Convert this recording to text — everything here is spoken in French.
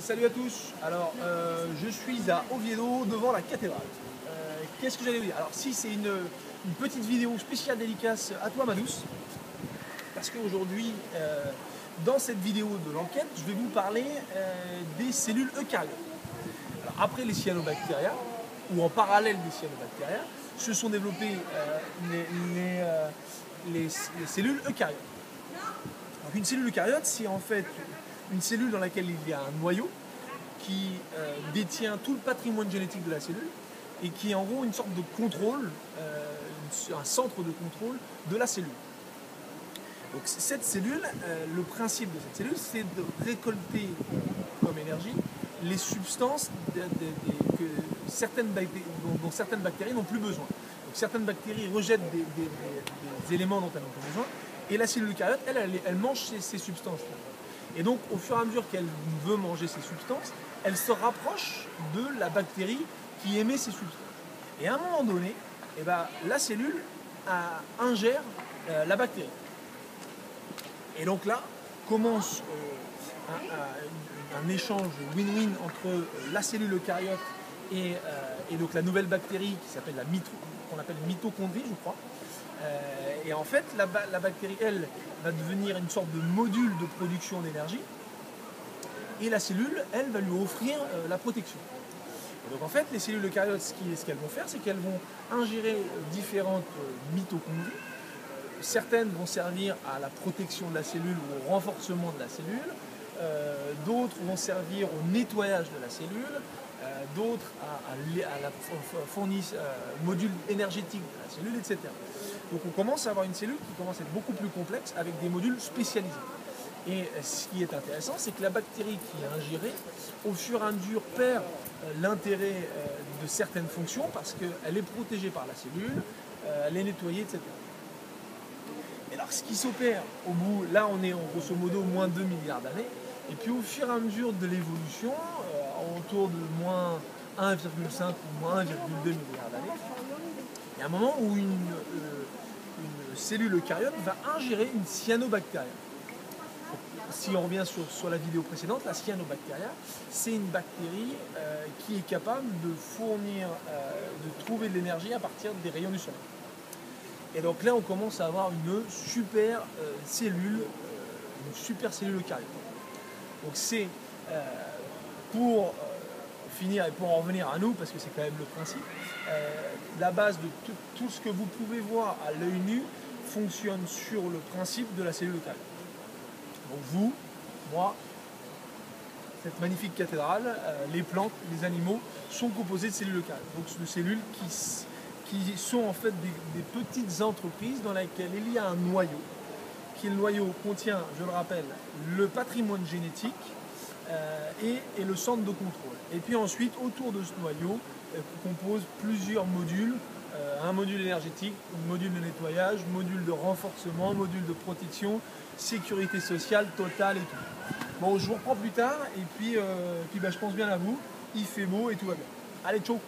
Salut à tous. Alors, je suis à Oviedo devant la cathédrale. Qu'est-ce que j'allais vous dire? Alors, si c'est une petite vidéo spéciale dédicace à toi, ma douce, parce qu'aujourd'hui, dans cette vidéo de l'enquête, je vais vous parler des cellules eucaryotes. Alors, après les cyanobactéria, ou en parallèle des cyanobactéria, se sont développées les cellules eucaryotes. Donc, une cellule eucaryote, c'est en fait une cellule dans laquelle il y a un noyau qui détient tout le patrimoine génétique de la cellule et qui est en gros une sorte de contrôle, un centre de contrôle de la cellule. Donc cette cellule, le principe de cette cellule, c'est de récolter comme énergie les substances dont certaines bactéries n'ont plus besoin. Donc certaines bactéries rejettent des éléments dont elles n'ont pas besoin, et la cellule eucaryote, elle mange ces substances-là. Et donc, au fur et à mesure qu'elle veut manger ces substances, elle se rapproche de la bactérie qui émet ces substances. Et à un moment donné, la cellule ingère la bactérie. Et donc là, commence un échange win-win entre la cellule eucaryote et donc la nouvelle bactérie qui s'appelle qu'on appelle mitochondrie, je crois. Et en fait, la bactérie, elle, va devenir une sorte de module de production d'énergie, et la cellule, elle, va lui offrir la protection. Et donc en fait, les cellules eucaryotes, ce qu'elles vont faire, c'est qu'elles vont ingérer différentes mitochondries. Certaines vont servir à la protection de la cellule ou au renforcement de la cellule, d'autres vont servir au nettoyage de la cellule, d'autres à la module énergétique de la cellule, etc. Donc on commence à avoir une cellule qui commence à être beaucoup plus complexe avec des modules spécialisés. Et ce qui est intéressant, c'est que la bactérie qui est ingérée, au fur et à mesure, perd l'intérêt de certaines fonctions parce qu'elle est protégée par la cellule, elle est nettoyée, etc. Et alors ce qui s'opère au bout, là on est en grosso modo moins 2 milliards d'années, et puis au fur et à mesure de l'évolution, autour de moins 1,5 ou moins 1,2 milliard d'années, il y a un moment où une cellule eucaryote va ingérer une cyanobactéria. Si on revient sur la vidéo précédente, la cyanobactéria, c'est une bactérie qui est capable de fournir, de trouver de l'énergie à partir des rayons du soleil. Et donc là, on commence à avoir une super cellule eucaryote. Donc c'est pour finir et pour en revenir à nous, parce que c'est quand même le principe, la base de tout ce que vous pouvez voir à l'œil nu fonctionne sur le principe de la cellule eucaryote. Donc vous, moi, cette magnifique cathédrale, les plantes, les animaux sont composés de cellules eucaryotes. Donc de cellules qui sont en fait des petites entreprises dans lesquelles il y a un noyau, qui le noyau contient, je le rappelle, le patrimoine génétique et le centre de contrôle. Et puis ensuite, autour de ce noyau, compose plusieurs modules, un module énergétique, un module de nettoyage, module de renforcement, module de protection, sécurité sociale totale et tout. Bon, je vous reprends plus tard, et puis je pense bien à vous, il fait beau et tout va bien. Allez, ciao!